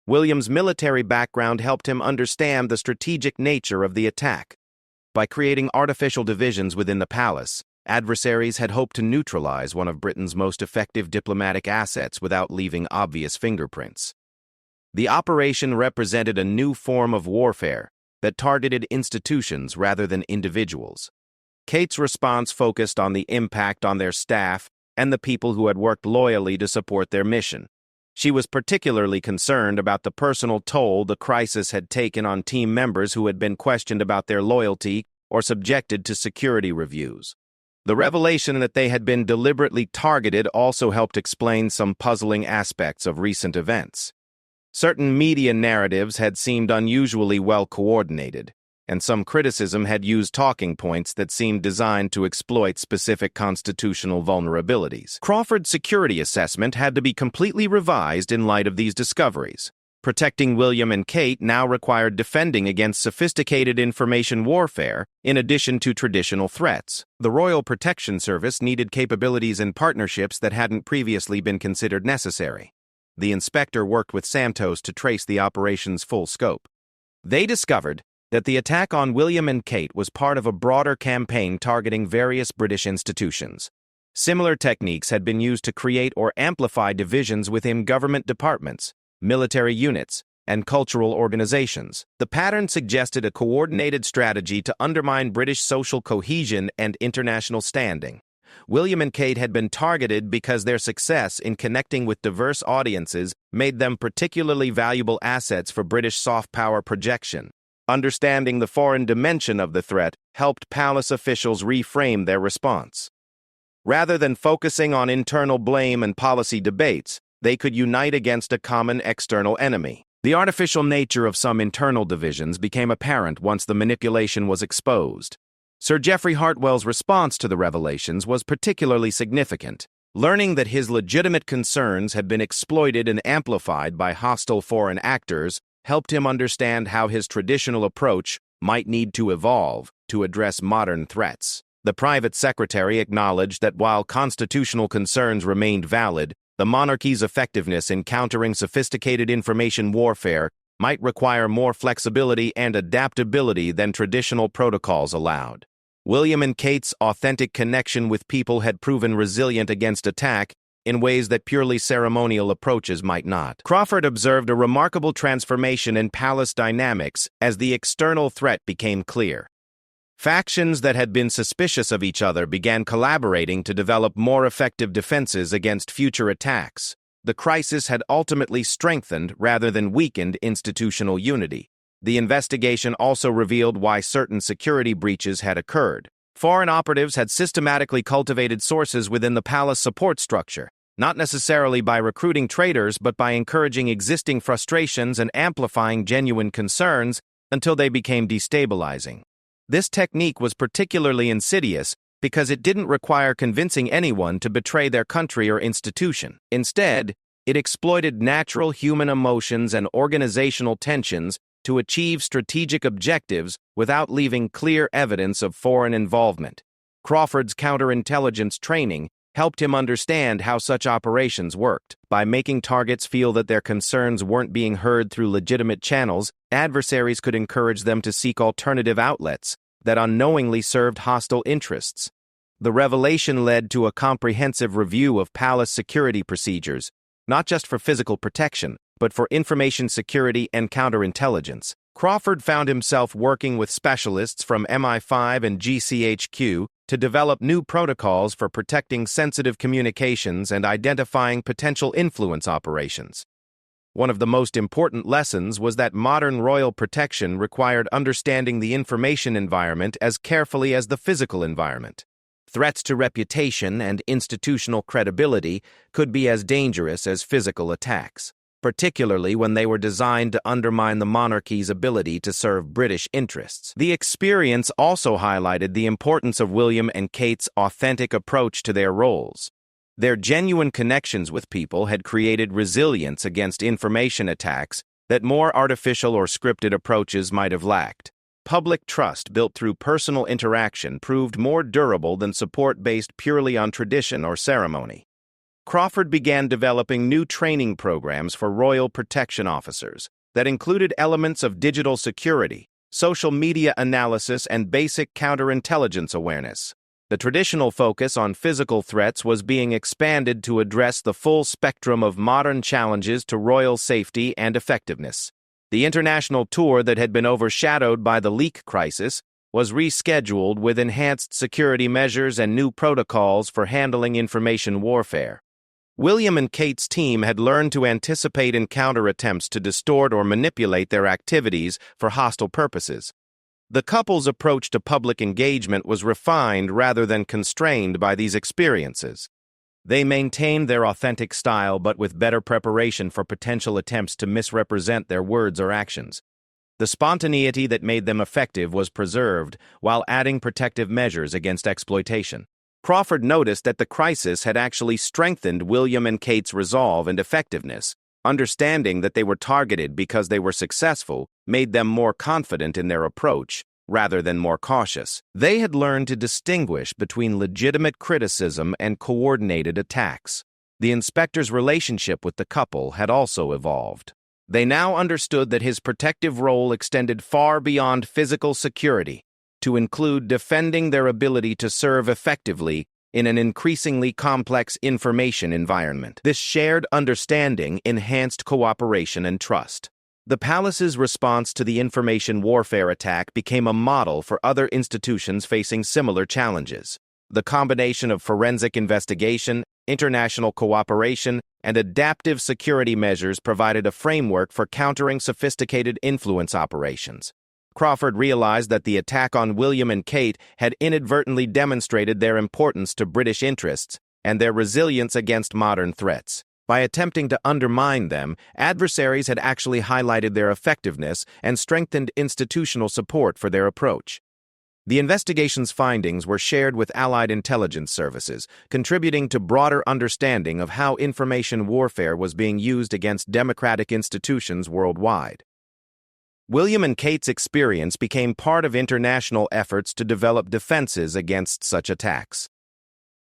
William's military background helped him understand the strategic nature of the attack. By creating artificial divisions within the palace, adversaries had hoped to neutralize one of Britain's most effective diplomatic assets without leaving obvious fingerprints. The operation represented a new form of warfare that targeted institutions rather than individuals. Kate's response focused on the impact on their staff and the people who had worked loyally to support their mission. She was particularly concerned about the personal toll the crisis had taken on team members who had been questioned about their loyalty or subjected to security reviews. The revelation that they had been deliberately targeted also helped explain some puzzling aspects of recent events. Certain media narratives had seemed unusually well coordinated, and some criticism had used talking points that seemed designed to exploit specific constitutional vulnerabilities. Crawford's security assessment had to be completely revised in light of these discoveries. Protecting William and Kate now required defending against sophisticated information warfare in addition to traditional threats. The Royal Protection Service needed capabilities and partnerships that hadn't previously been considered necessary. The inspector worked with Santos to trace the operation's full scope. They discovered that the attack on William and Kate was part of a broader campaign targeting various British institutions. Similar techniques had been used to create or amplify divisions within government departments, military units, and cultural organizations. The pattern suggested a coordinated strategy to undermine British social cohesion and international standing. William and Kate had been targeted because their success in connecting with diverse audiences made them particularly valuable assets for British soft power projection. Understanding the foreign dimension of the threat helped palace officials reframe their response. Rather than focusing on internal blame and policy debates, they could unite against a common external enemy. The artificial nature of some internal divisions became apparent once the manipulation was exposed. Sir Geoffrey Hartwell's response to the revelations was particularly significant. Learning that his legitimate concerns had been exploited and amplified by hostile foreign actors helped him understand how his traditional approach might need to evolve to address modern threats. The private secretary acknowledged that while constitutional concerns remained valid, the monarchy's effectiveness in countering sophisticated information warfare might require more flexibility and adaptability than traditional protocols allowed. William and Kate's authentic connection with people had proven resilient against attack in ways that purely ceremonial approaches might not. Crawford observed a remarkable transformation in palace dynamics as the external threat became clear. Factions that had been suspicious of each other began collaborating to develop more effective defenses against future attacks. The crisis had ultimately strengthened rather than weakened institutional unity. The investigation also revealed why certain security breaches had occurred. Foreign operatives had systematically cultivated sources within the palace support structure, not necessarily by recruiting traitors but by encouraging existing frustrations and amplifying genuine concerns until they became destabilizing. This technique was particularly insidious because it didn't require convincing anyone to betray their country or institution. Instead, it exploited natural human emotions and organizational tensions to achieve strategic objectives without leaving clear evidence of foreign involvement. Crawford's counterintelligence training helped him understand how such operations worked. By making targets feel that their concerns weren't being heard through legitimate channels, adversaries could encourage them to seek alternative outlets that unknowingly served hostile interests. The revelation led to a comprehensive review of palace security procedures, not just for physical protection, but for information security and counterintelligence. Crawford found himself working with specialists from MI5 and GCHQ to develop new protocols for protecting sensitive communications and identifying potential influence operations. One of the most important lessons was that modern royal protection required understanding the information environment as carefully as the physical environment. Threats to reputation and institutional credibility could be as dangerous as physical attacks, particularly when they were designed to undermine the monarchy's ability to serve British interests. The experience also highlighted the importance of William and Kate's authentic approach to their roles. Their genuine connections with people had created resilience against information attacks that more artificial or scripted approaches might have lacked. Public trust built through personal interaction proved more durable than support based purely on tradition or ceremony. Crawford began developing new training programs for royal protection officers that included elements of digital security, social media analysis, and basic counterintelligence awareness. The traditional focus on physical threats was being expanded to address the full spectrum of modern challenges to royal safety and effectiveness. The international tour that had been overshadowed by the leak crisis was rescheduled with enhanced security measures and new protocols for handling information warfare. William and Kate's team had learned to anticipate and counter attempts to distort or manipulate their activities for hostile purposes. The couple's approach to public engagement was refined rather than constrained by these experiences. They maintained their authentic style but with better preparation for potential attempts to misrepresent their words or actions. The spontaneity that made them effective was preserved while adding protective measures against exploitation. Crawford noticed that the crisis had actually strengthened William and Kate's resolve and effectiveness. Understanding that they were targeted because they were successful made them more confident in their approach, rather than more cautious. They had learned to distinguish between legitimate criticism and coordinated attacks. The inspector's relationship with the couple had also evolved. They now understood that his protective role extended far beyond physical security, to include defending their ability to serve effectively in an increasingly complex information environment. This shared understanding enhanced cooperation and trust. The palace's response to the information warfare attack became a model for other institutions facing similar challenges. The combination of forensic investigation, international cooperation, and adaptive security measures provided a framework for countering sophisticated influence operations. Crawford realized that the attack on William and Kate had inadvertently demonstrated their importance to British interests and their resilience against modern threats. By attempting to undermine them, adversaries had actually highlighted their effectiveness and strengthened institutional support for their approach. The investigation's findings were shared with Allied intelligence services, contributing to broader understanding of how information warfare was being used against democratic institutions worldwide. William and Kate's experience became part of international efforts to develop defenses against such attacks.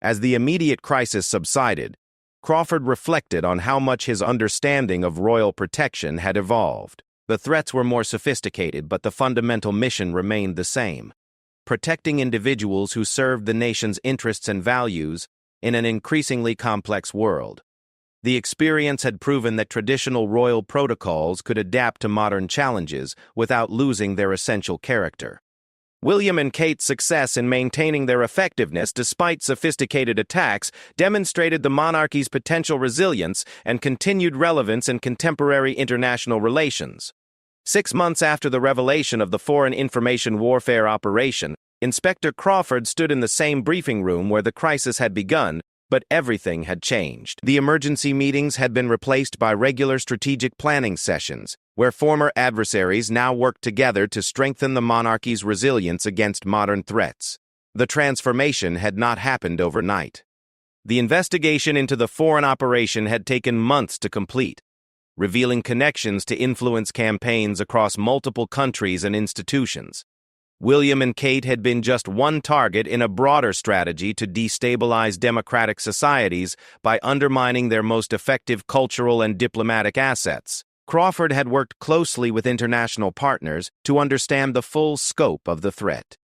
As the immediate crisis subsided, Crawford reflected on how much his understanding of royal protection had evolved. The threats were more sophisticated, but the fundamental mission remained the same: protecting individuals who served the nation's interests and values in an increasingly complex world. The experience had proven that traditional royal protocols could adapt to modern challenges without losing their essential character. William and Kate's success in maintaining their effectiveness despite sophisticated attacks demonstrated the monarchy's potential resilience and continued relevance in contemporary international relations. 6 months after the revelation of the foreign information warfare operation, Inspector Crawford stood in the same briefing room where the crisis had begun, but everything had changed. The emergency meetings had been replaced by regular strategic planning sessions, where former adversaries now worked together to strengthen the monarchy's resilience against modern threats. The transformation had not happened overnight. The investigation into the foreign operation had taken months to complete, revealing connections to influence campaigns across multiple countries and institutions. William and Kate had been just one target in a broader strategy to destabilize democratic societies by undermining their most effective cultural and diplomatic assets. Crawford had worked closely with international partners to understand the full scope of the threat.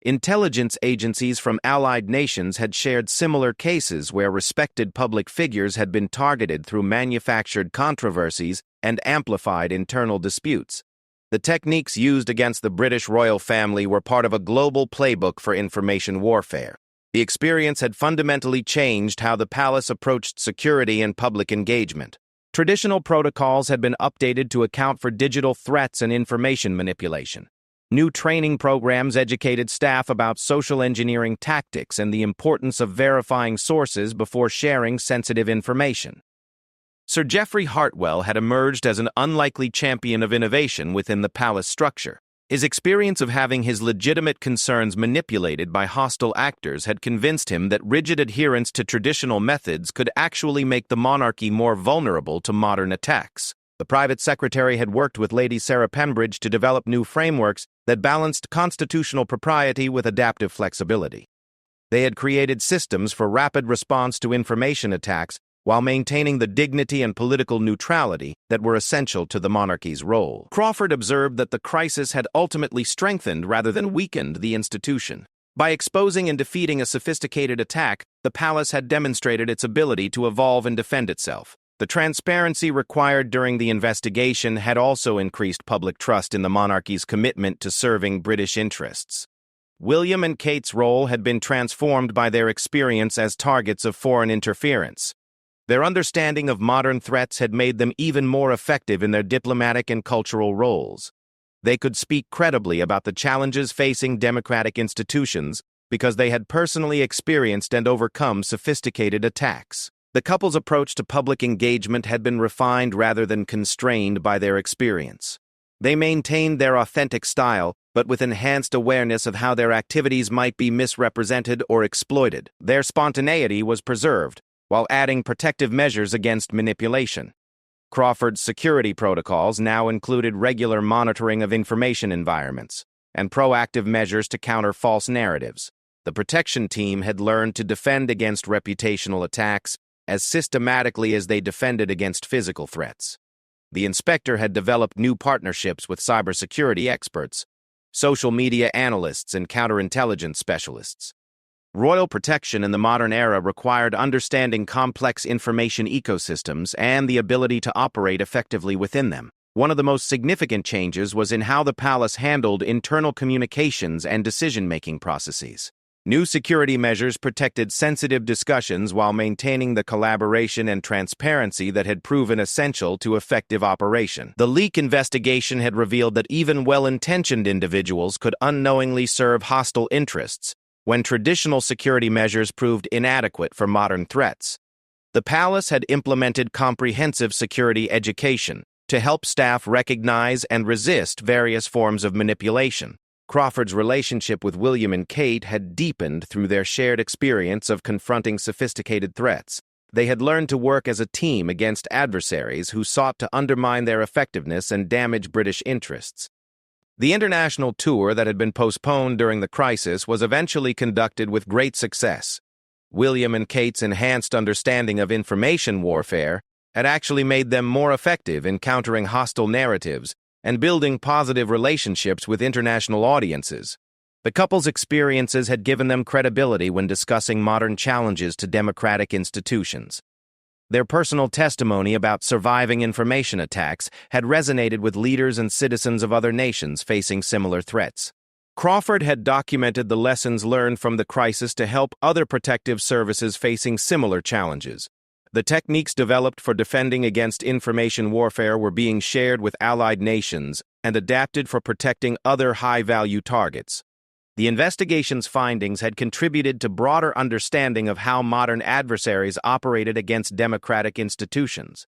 Intelligence agencies from allied nations had shared similar cases where respected public figures had been targeted through manufactured controversies and amplified internal disputes. The techniques used against the British royal family were part of a global playbook for information warfare. The experience had fundamentally changed how the palace approached security and public engagement. Traditional protocols had been updated to account for digital threats and information manipulation. New training programs educated staff about social engineering tactics and the importance of verifying sources before sharing sensitive information. Sir Geoffrey Hartwell had emerged as an unlikely champion of innovation within the palace structure. His experience of having his legitimate concerns manipulated by hostile actors had convinced him that rigid adherence to traditional methods could actually make the monarchy more vulnerable to modern attacks. The private secretary had worked with Lady Sarah Pembridge to develop new frameworks that balanced constitutional propriety with adaptive flexibility. They had created systems for rapid response to information attacks while maintaining the dignity and political neutrality that were essential to the monarchy's role. Crawford observed that the crisis had ultimately strengthened rather than weakened the institution. By exposing and defeating a sophisticated attack, the palace had demonstrated its ability to evolve and defend itself. The transparency required during the investigation had also increased public trust in the monarchy's commitment to serving British interests. William and Kate's role had been transformed by their experience as targets of foreign interference. Their understanding of modern threats had made them even more effective in their diplomatic and cultural roles. They could speak credibly about the challenges facing democratic institutions because they had personally experienced and overcome sophisticated attacks. The couple's approach to public engagement had been refined rather than constrained by their experience. They maintained their authentic style, but with enhanced awareness of how their activities might be misrepresented or exploited. Their spontaneity was preserved, while adding protective measures against manipulation. Crawford's security protocols now included regular monitoring of information environments and proactive measures to counter false narratives. The protection team had learned to defend against reputational attacks as systematically as they defended against physical threats. The inspector had developed new partnerships with cybersecurity experts, social media analysts, and counterintelligence specialists. Royal protection in the modern era required understanding complex information ecosystems and the ability to operate effectively within them. One of the most significant changes was in how the palace handled internal communications and decision-making processes. New security measures protected sensitive discussions while maintaining the collaboration and transparency that had proven essential to effective operation. The leak investigation had revealed that even well-intentioned individuals could unknowingly serve hostile interests when traditional security measures proved inadequate for modern threats. The palace had implemented comprehensive security education to help staff recognize and resist various forms of manipulation. Crawford's relationship with William and Kate had deepened through their shared experience of confronting sophisticated threats. They had learned to work as a team against adversaries who sought to undermine their effectiveness and damage British interests. The international tour that had been postponed during the crisis was eventually conducted with great success. William and Kate's enhanced understanding of information warfare had actually made them more effective in countering hostile narratives and building positive relationships with international audiences. The couple's experiences had given them credibility when discussing modern challenges to democratic institutions. Their personal testimony about surviving information attacks had resonated with leaders and citizens of other nations facing similar threats. Crawford had documented the lessons learned from the crisis to help other protective services facing similar challenges. The techniques developed for defending against information warfare were being shared with allied nations and adapted for protecting other high-value targets. The investigation's findings had contributed to broader understanding of how modern adversaries operated against democratic institutions.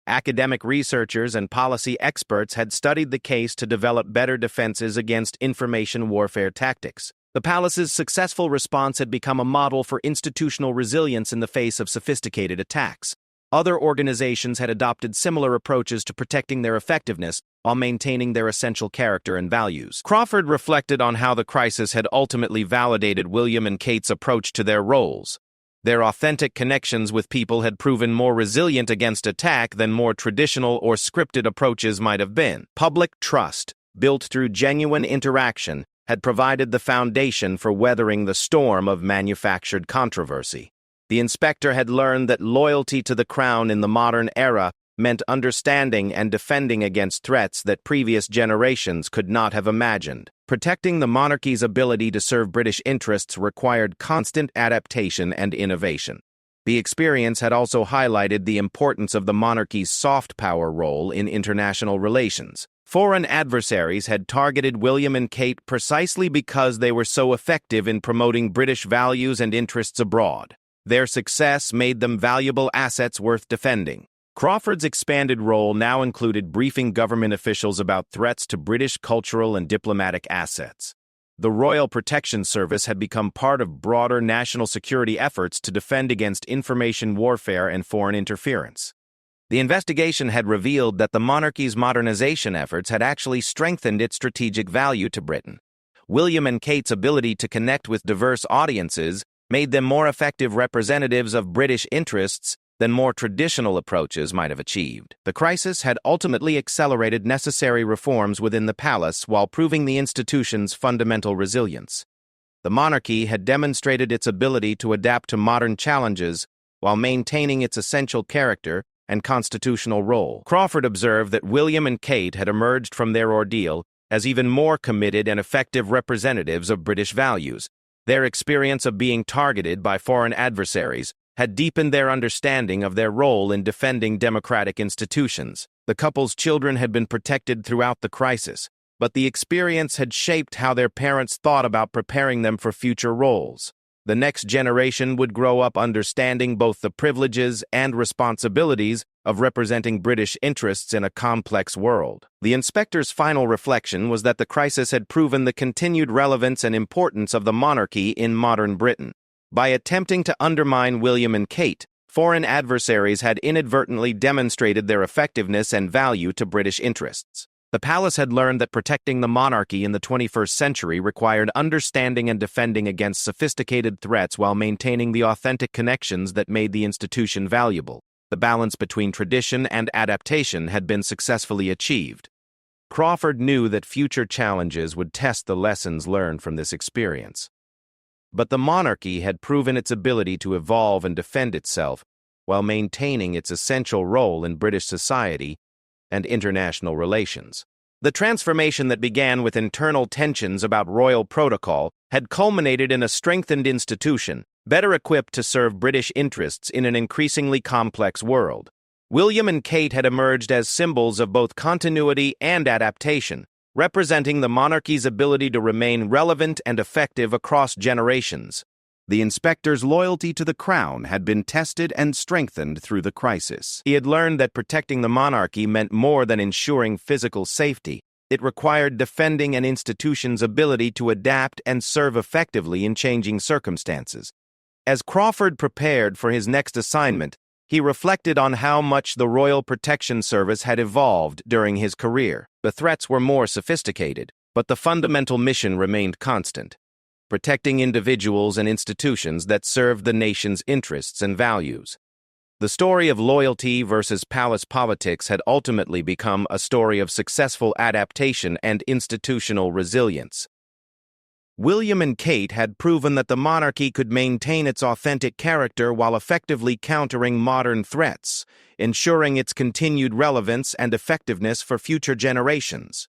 Academic researchers and policy experts had studied the case to develop better defenses against information warfare tactics. The palace's successful response had become a model for institutional resilience in the face of sophisticated attacks. Other organizations had adopted similar approaches to protecting their effectiveness while maintaining their essential character and values. Crawford reflected on how the crisis had ultimately validated William and Kate's approach to their roles. Their authentic connections with people had proven more resilient against attack than more traditional or scripted approaches might have been. Public trust, built through genuine interaction, had provided the foundation for weathering the storm of manufactured controversy. The inspector had learned that loyalty to the crown in the modern era meant understanding and defending against threats that previous generations could not have imagined. Protecting the monarchy's ability to serve British interests required constant adaptation and innovation. The experience had also highlighted the importance of the monarchy's soft power role in international relations. Foreign adversaries had targeted William and Kate precisely because they were so effective in promoting British values and interests abroad. Their success made them valuable assets worth defending. Crawford's expanded role now included briefing government officials about threats to British cultural and diplomatic assets. The Royal Protection Service had become part of broader national security efforts to defend against information warfare and foreign interference. The investigation had revealed that the monarchy's modernization efforts had actually strengthened its strategic value to Britain. William and Kate's ability to connect with diverse audiences made them more effective representatives of British interests than more traditional approaches might have achieved. The crisis had ultimately accelerated necessary reforms within the palace while proving the institution's fundamental resilience. The monarchy had demonstrated its ability to adapt to modern challenges while maintaining its essential character and constitutional role. Crawford observed that William and Kate had emerged from their ordeal as even more committed and effective representatives of British values. Their experience of being targeted by foreign adversaries had deepened their understanding of their role in defending democratic institutions. The couple's children had been protected throughout the crisis, but the experience had shaped how their parents thought about preparing them for future roles. The next generation would grow up understanding both the privileges and responsibilities of representing British interests in a complex world. The inspector's final reflection was that the crisis had proven the continued relevance and importance of the monarchy in modern Britain. By attempting to undermine William and Kate, foreign adversaries had inadvertently demonstrated their effectiveness and value to British interests. The palace had learned that protecting the monarchy in the 21st century required understanding and defending against sophisticated threats while maintaining the authentic connections that made the institution valuable. The balance between tradition and adaptation had been successfully achieved. Crawford knew that future challenges would test the lessons learned from this experience. But the monarchy had proven its ability to evolve and defend itself while maintaining its essential role in British society and international relations. The transformation that began with internal tensions about royal protocol had culminated in a strengthened institution, better equipped to serve British interests in an increasingly complex world. William and Kate had emerged as symbols of both continuity and adaptation, representing the monarchy's ability to remain relevant and effective across generations. The inspector's loyalty to the crown had been tested and strengthened through the crisis. He had learned that protecting the monarchy meant more than ensuring physical safety. It required defending an institution's ability to adapt and serve effectively in changing circumstances. As Crawford prepared for his next assignment, he reflected on how much the Royal Protection Service had evolved during his career. The threats were more sophisticated, but the fundamental mission remained constant: protecting individuals and institutions that served the nation's interests and values. The story of loyalty versus palace politics had ultimately become a story of successful adaptation and institutional resilience. William and Kate had proven that the monarchy could maintain its authentic character while effectively countering modern threats, ensuring its continued relevance and effectiveness for future generations.